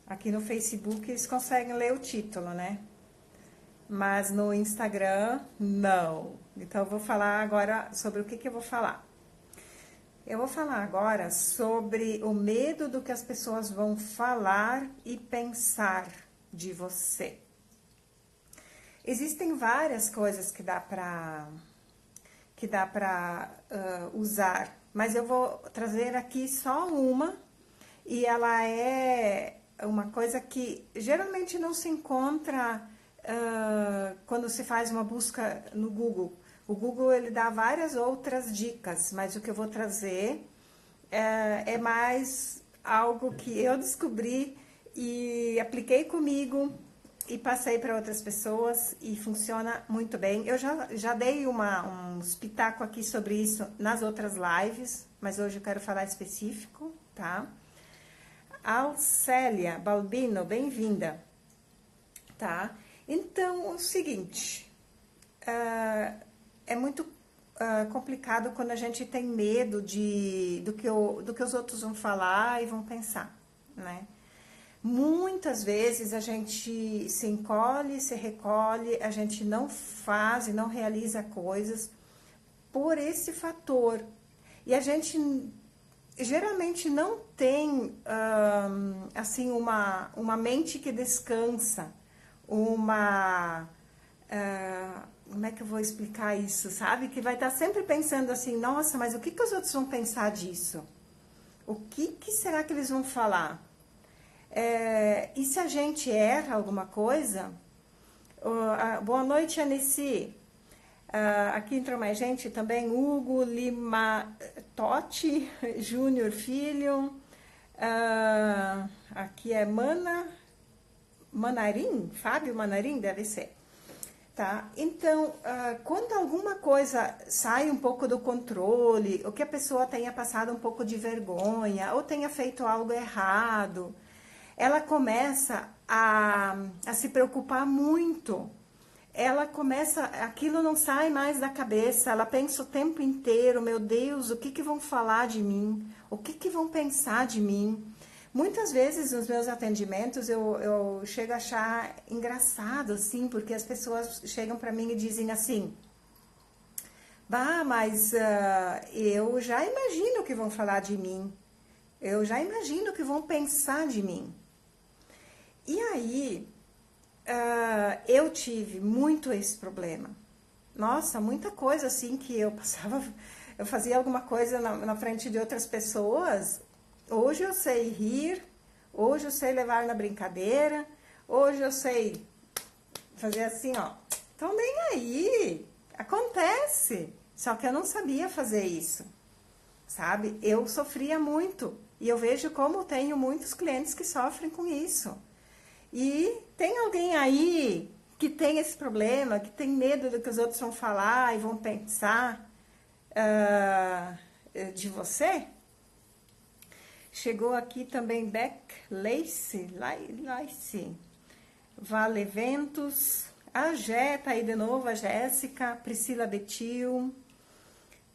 Aqui no Facebook eles conseguem ler o título, né? Mas no Instagram, não. Então, eu vou falar agora sobre o que eu vou falar. Eu vou falar agora sobre o medo do que as pessoas vão falar e pensar de você. Existem várias coisas que dá para usar, mas eu vou trazer aqui só uma, e ela é uma coisa que geralmente não se encontra quando se faz uma busca no Google. O Google ele dá várias outras dicas, mas o que eu vou trazer é mais algo que eu descobri e apliquei comigo e passei para outras pessoas e funciona muito bem. Eu já dei um espetáculo aqui sobre isso nas outras lives, mas hoje eu quero falar específico, tá? Alcélia Balbino, bem-vinda, tá? Então, o seguinte, é muito complicado quando a gente tem medo do que os outros vão falar e vão pensar, né? Muitas vezes a gente se encolhe, se recolhe, a gente não faz e não realiza coisas por esse fator. E a gente geralmente não tem, assim, uma mente que descansa, como é que eu vou explicar isso, sabe? Que vai estar sempre pensando assim, nossa, mas o que os outros vão pensar disso? O que será que eles vão falar? E se a gente erra alguma coisa? Boa noite, Anici. Aqui entrou mais gente também, Hugo Lima Totti, Júnior Filho. Aqui é Manarim, Fábio Manarim, deve ser. Tá? Então, quando alguma coisa sai um pouco do controle, ou que a pessoa tenha passado um pouco de vergonha, ou tenha feito algo errado, ela começa a se preocupar muito. Ela começa, aquilo não sai mais da cabeça, ela pensa o tempo inteiro, meu Deus, o que vão falar de mim? O que vão pensar de mim? Muitas vezes nos meus atendimentos eu chego a achar engraçado, assim, porque as pessoas chegam para mim e dizem assim, bah, mas eu já imagino o que vão falar de mim, eu já imagino o que vão pensar de mim. E aí, eu tive muito esse problema. Nossa, muita coisa assim que eu passava, eu fazia alguma coisa na frente de outras pessoas. Hoje eu sei rir, hoje eu sei levar na brincadeira, hoje eu sei fazer assim, ó. Então nem aí, acontece. Só que eu não sabia fazer isso, sabe? Eu sofria muito e eu vejo como tenho muitos clientes que sofrem com isso. E tem alguém aí que tem esse problema, que tem medo do que os outros vão falar e vão pensar de você? Chegou aqui também Beck Lacey, Vale Eventos, a Jé tá aí de novo, a Jéssica, Priscila Betil,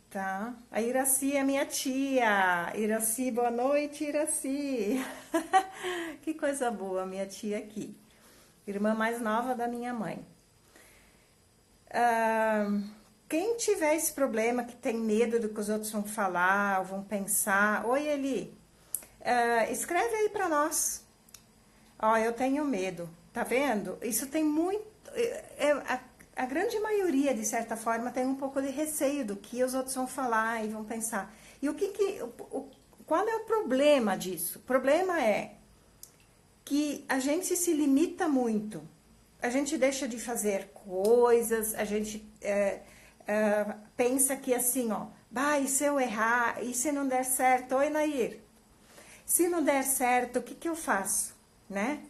tá? A Iraci é minha tia. Iraci, boa noite, Iraci. Que coisa boa, minha tia aqui. Irmã mais nova da minha mãe. Quem tiver esse problema, que tem medo do que os outros vão falar, ou vão pensar... Oi, Eli. Escreve aí pra nós. Ó, eu tenho medo. Tá vendo? Isso tem muito... A grande maioria, de certa forma, tem um pouco de receio do que os outros vão falar e vão pensar. E qual é o problema disso? O problema é que a gente se limita muito. A gente deixa de fazer coisas, a gente pensa que assim, ó, e se eu errar, e se não der certo? Oi, Nair. Se não der certo, o que eu faço, né?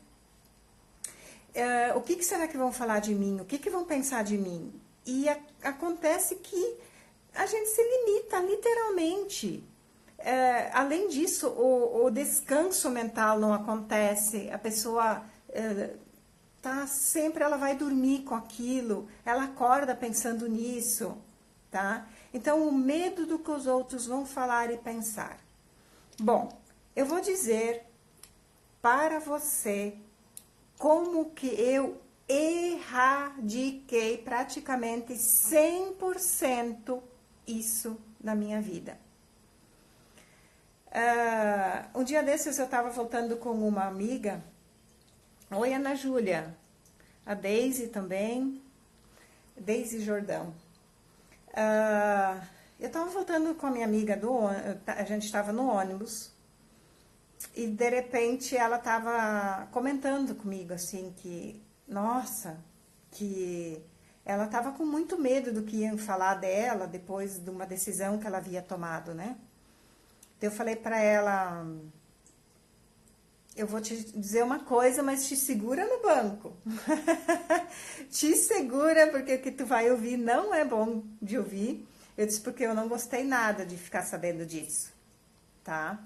O que será que vão falar de mim? O que vão pensar de mim? E acontece que a gente se limita, literalmente. Além disso, o descanso mental não acontece. A pessoa tá sempre, ela vai dormir com aquilo, ela acorda pensando nisso, tá? Então, o medo do que os outros vão falar e pensar. Bom, eu vou dizer para você como que eu erradiquei praticamente 100% isso na minha vida. Um dia desses eu estava voltando com uma amiga. Oi, Ana Júlia. A Deise também. Deise Jordão. Eu estava voltando com a minha amiga, a gente estava no ônibus. E de repente ela estava comentando comigo assim que, nossa, que ela estava com muito medo do que iam falar dela depois de uma decisão que ela havia tomado, né? Então eu falei para ela, eu vou te dizer uma coisa, mas te segura no banco. Te segura, porque o que tu vai ouvir não é bom de ouvir. Eu disse porque eu não gostei nada de ficar sabendo disso, tá?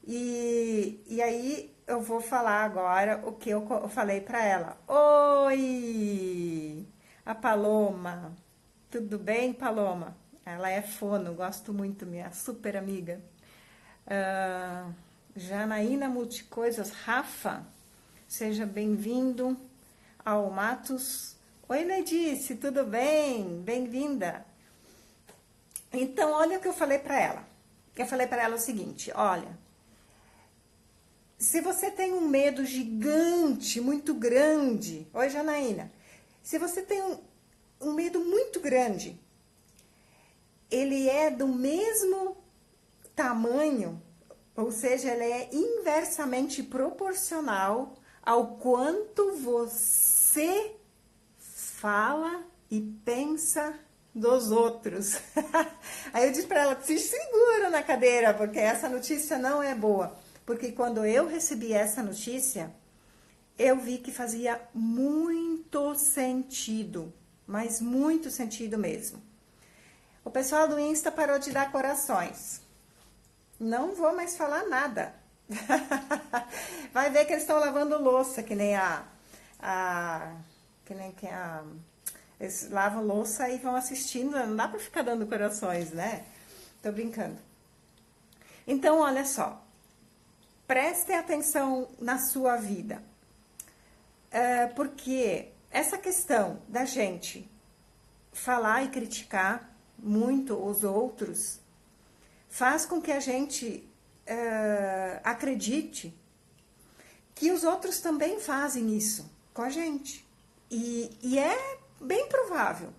E aí eu vou falar agora o que eu falei para ela. Oi, a Paloma. Tudo bem, Paloma? Ela é fono, gosto muito, minha super amiga. Janaína Multicoisas, Rafa, seja bem-vindo ao Matos. Oi, Nedice, tudo bem? Bem-vinda. Então, olha o que eu falei para ela. Eu falei para ela o seguinte, olha, se você tem um medo gigante, muito grande... Oi, Janaína. Se você tem um medo muito grande, ele é do mesmo tamanho, ou seja, ele é inversamente proporcional ao quanto você fala e pensa dos outros. Aí eu disse para ela, se segura na cadeira, porque essa notícia não é boa. Porque quando eu recebi essa notícia, eu vi que fazia muito sentido, mas muito sentido mesmo. O pessoal do Insta parou de dar corações. Não vou mais falar nada. Vai ver que eles estão lavando louça, que nem eles lavam louça e vão assistindo, não dá pra ficar dando corações, né? Tô brincando. Então, olha só. Preste atenção na sua vida, porque essa questão da gente falar e criticar muito os outros faz com que a gente acredite que os outros também fazem isso com a gente. E é bem provável.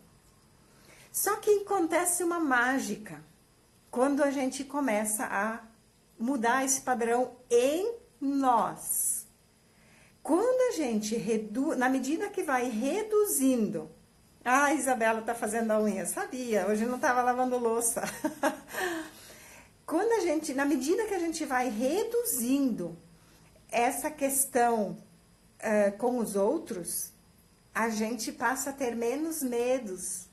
Só que acontece uma mágica quando a gente começa a mudar esse padrão em nós. Quando a gente reduz, na medida que vai reduzindo... Ah, Isabela tá fazendo a unha, sabia, hoje não tava lavando louça. Quando a gente, na medida que a gente vai reduzindo essa questão com os outros, a gente passa a ter menos medos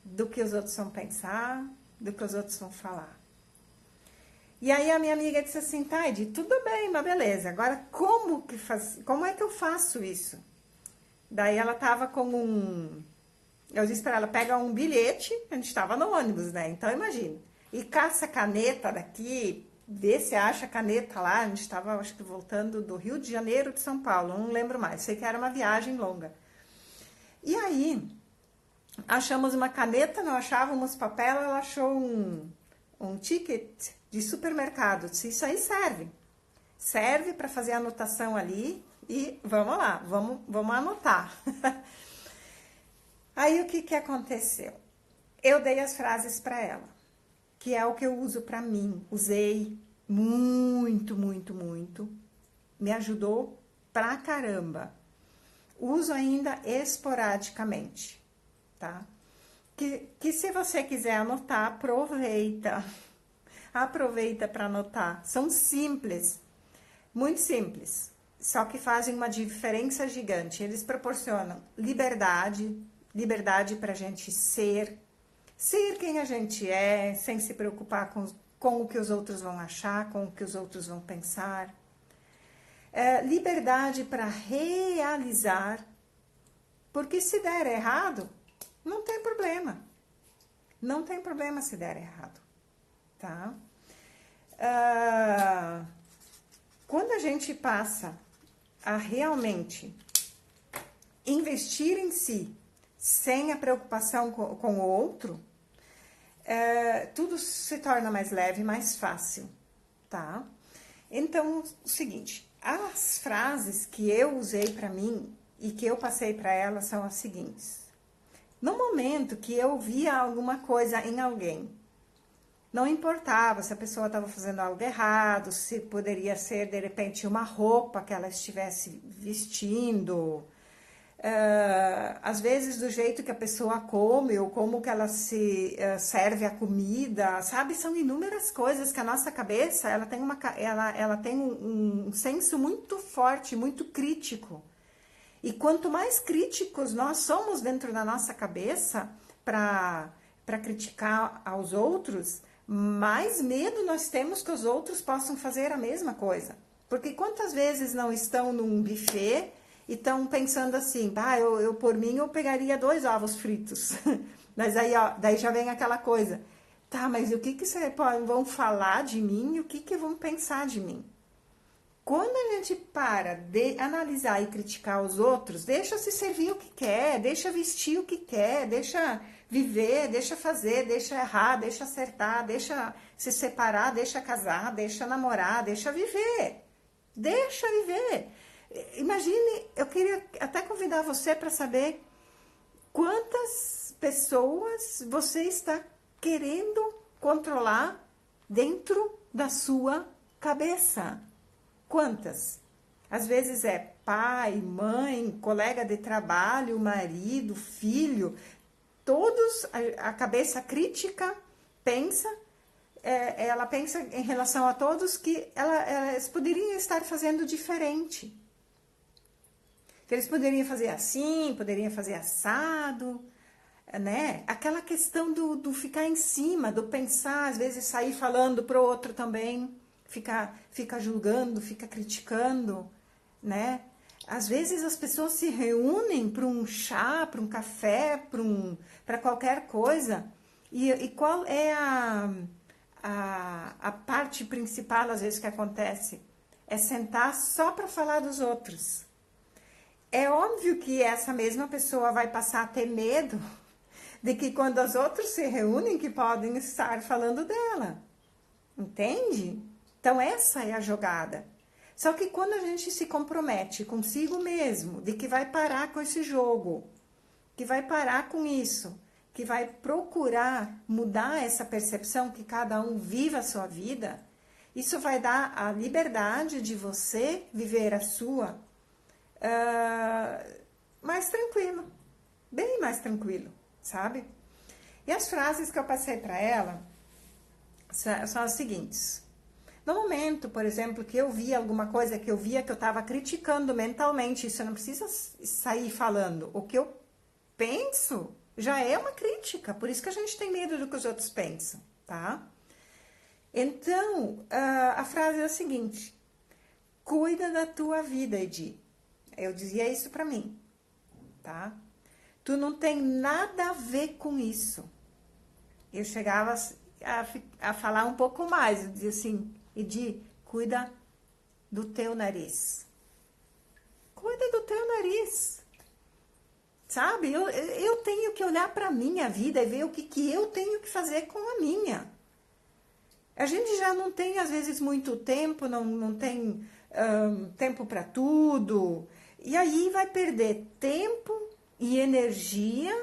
do que os outros vão pensar, do que os outros vão falar. E aí a minha amiga disse assim, Taide, tudo bem, mas beleza, agora como é que eu faço isso? Daí ela tava com eu disse pra ela, pega um bilhete, a gente tava no ônibus, né, então imagina, e caça caneta daqui, vê se acha caneta lá, a gente tava, acho que voltando do Rio de Janeiro de São Paulo, não lembro mais, sei que era uma viagem longa. E aí, achamos uma caneta, não achávamos papel, ela achou um ticket de supermercado. Disse, isso aí serve para fazer a anotação ali e vamos lá, vamos anotar. Aí o que aconteceu? Eu dei as frases para ela, que é o que eu uso para mim. Usei muito, muito, muito. Me ajudou pra caramba. Uso ainda esporadicamente, tá? Que se você quiser anotar, aproveita. Aproveita para anotar. São simples, muito simples, só que fazem uma diferença gigante. Eles proporcionam liberdade para a gente ser quem a gente é, sem se preocupar com o que os outros vão achar, com o que os outros vão pensar. Liberdade para realizar, porque se der errado, não tem problema. Não tem problema se der errado, tá? Quando a gente passa a realmente investir em si, sem a preocupação com o outro, tudo se torna mais leve, mais fácil, tá? Então, o seguinte, as frases que eu usei para mim e que eu passei para ela são as seguintes. No momento que eu via alguma coisa em alguém, não importava se a pessoa estava fazendo algo errado, se poderia ser, de repente, uma roupa que ela estivesse vestindo, às vezes do jeito que a pessoa come ou como que ela se serve a comida, sabe? São inúmeras coisas que a nossa cabeça, ela tem um senso muito forte, muito crítico. E quanto mais críticos nós somos dentro da nossa cabeça para criticar aos outros, mais medo nós temos que os outros possam fazer a mesma coisa. Porque quantas vezes não estão num buffet e estão pensando assim, eu por mim eu pegaria 2 ovos fritos. Mas aí, ó, daí já vem aquela coisa, tá, mas o que vão falar de mim e o que vão pensar de mim? Quando a gente para de analisar e criticar os outros, deixa se servir o que quer, deixa vestir o que quer, deixa viver, deixa fazer, deixa errar, deixa acertar, deixa se separar, deixa casar, deixa namorar, deixa viver. Deixa viver. Imagine, eu queria até convidar você para saber quantas pessoas você está querendo controlar dentro da sua cabeça. Quantas? Às vezes é pai, mãe, colega de trabalho, marido, filho, todos, a cabeça crítica pensa, ela pensa em relação a todos que elas poderiam estar fazendo diferente. Que eles poderiam fazer assim, poderiam fazer assado, né? Aquela questão do ficar em cima, do pensar, às vezes sair falando pro outro também. Fica julgando, fica criticando, né? Às vezes as pessoas se reúnem para um chá, para um café, para qualquer coisa. E qual é a parte principal, às vezes, que acontece? É sentar só para falar dos outros. É óbvio que essa mesma pessoa vai passar a ter medo de que quando os outros se reúnem, que podem estar falando dela. Entende? Então, essa é a jogada. Só que quando a gente se compromete consigo mesmo, de que vai parar com esse jogo, que vai parar com isso, que vai procurar mudar essa percepção, que cada um viva a sua vida, isso vai dar a liberdade de você viver a sua mais tranquilo, bem mais tranquilo, sabe? E as frases que eu passei para ela são as seguintes. No momento, por exemplo, que eu via alguma coisa que eu via que eu estava criticando mentalmente, isso não precisa sair falando. O que eu penso já é uma crítica, por isso que a gente tem medo do que os outros pensam, tá? Então, a frase é a seguinte: cuida da tua vida, Edi. Eu dizia isso pra mim, tá? Tu não tem nada a ver com isso. Eu chegava a falar um pouco mais, eu dizia assim: Edi, cuida do teu nariz. Cuida do teu nariz. Sabe? Eu tenho que olhar para a minha vida e ver o que eu tenho que fazer com a minha. A gente já não tem, às vezes, muito tempo, não tem tempo para tudo. E aí vai perder tempo e energia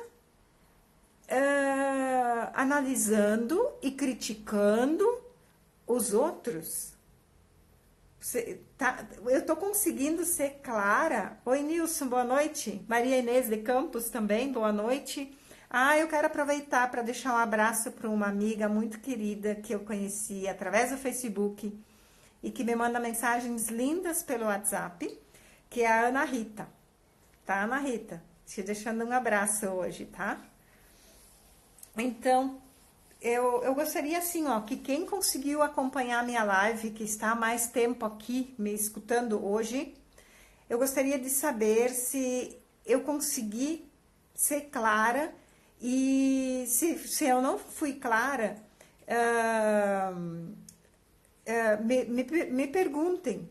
analisando e criticando os outros. Eu tô conseguindo ser clara. Oi, Nilson, boa noite. Maria Inês de Campos também, boa noite. Eu quero aproveitar para deixar um abraço para uma amiga muito querida que eu conheci através do Facebook e que me manda mensagens lindas pelo WhatsApp, que é a Ana Rita. Tá, Ana Rita? Te deixando um abraço hoje, tá? Então, eu gostaria assim, ó, que quem conseguiu acompanhar a minha live, que está há mais tempo aqui me escutando hoje, eu gostaria de saber se eu consegui ser clara e se eu não fui clara, me perguntem,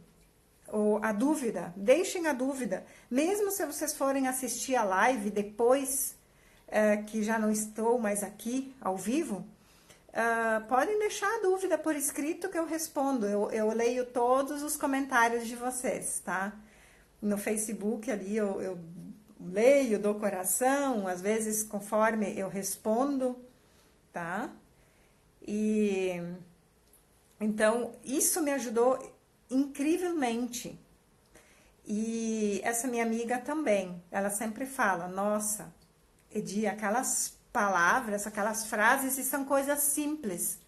ou a dúvida, deixem a dúvida. Mesmo se vocês forem assistir a live depois, que já não estou mais aqui ao vivo, podem deixar a dúvida por escrito que eu respondo. Eu leio todos os comentários de vocês, tá? No Facebook ali eu leio, dou coração, às vezes conforme eu respondo, tá? E então isso me ajudou incrivelmente. E essa minha amiga também, ela sempre fala, nossa, Edi, aquelas palavras, aquelas frases, e são coisas simples,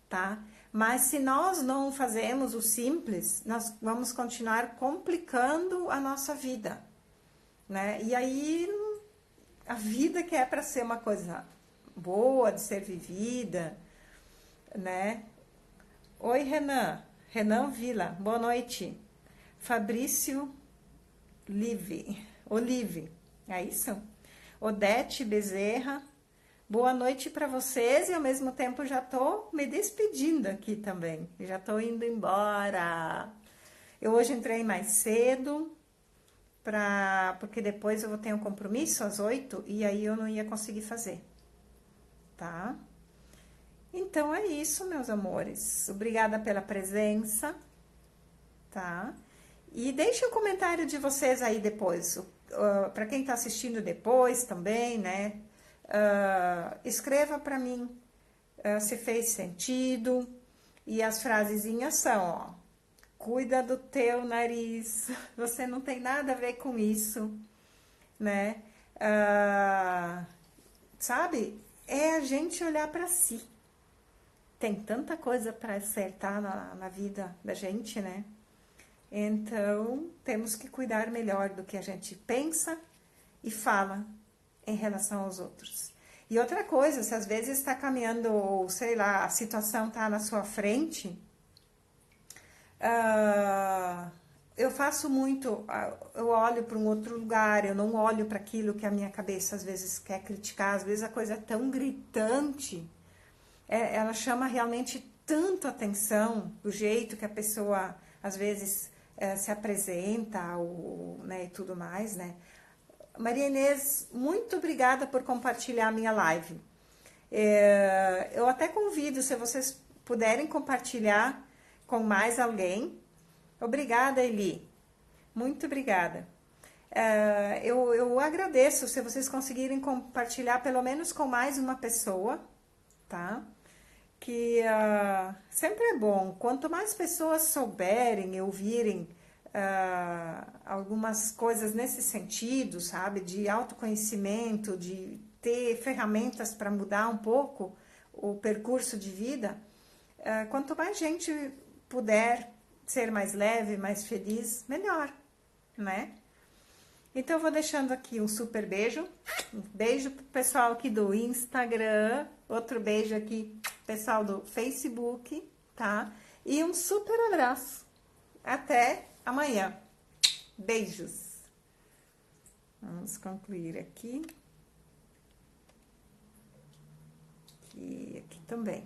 tá? Mas se nós não fazemos o simples, nós vamos continuar complicando a nossa vida, né? E aí, a vida que é para ser uma coisa boa, de ser vivida, né? Oi, Renan. Renan Vila, boa noite. Fabrício Olive, é isso? Odete Bezerra, boa noite para vocês e ao mesmo tempo já tô me despedindo aqui também, já tô indo embora. Eu hoje entrei mais cedo, porque depois eu vou ter um compromisso às 8 e aí eu não ia conseguir fazer, tá? Então é isso, meus amores. Obrigada pela presença, tá? E deixe um comentário de vocês aí depois, para quem tá assistindo depois também, né? Escreva para mim se fez sentido. E as frasezinhas são, ó, cuida do teu nariz, você não tem nada a ver com isso, né? Sabe? É a gente olhar para si. Tem tanta coisa para acertar na vida da gente, né? Então, temos que cuidar melhor do que a gente pensa e fala em relação aos outros. E outra coisa, se às vezes está caminhando, sei lá, a situação está na sua frente, eu faço muito, eu olho para um outro lugar, eu não olho para aquilo que a minha cabeça às vezes quer criticar, às vezes a coisa é tão gritante, ela chama realmente tanto atenção, do jeito que a pessoa às vezes se apresenta, né, e tudo mais, né? Maria Inês, muito obrigada por compartilhar a minha live. Eu até convido, se vocês puderem compartilhar com mais alguém. Obrigada, Eli. Muito obrigada. Eu agradeço se vocês conseguirem compartilhar pelo menos com mais uma pessoa, tá? Que sempre é bom. Quanto mais pessoas souberem e ouvirem algumas coisas nesse sentido, sabe? De autoconhecimento, de ter ferramentas para mudar um pouco o percurso de vida, quanto mais gente puder ser mais leve, mais feliz, melhor, né? Então, eu vou deixando aqui um super beijo. Um beijo pro pessoal aqui do Instagram. Outro beijo aqui, pessoal do Facebook, tá? E um super abraço. Até amanhã. Beijos. Vamos concluir aqui. E aqui também.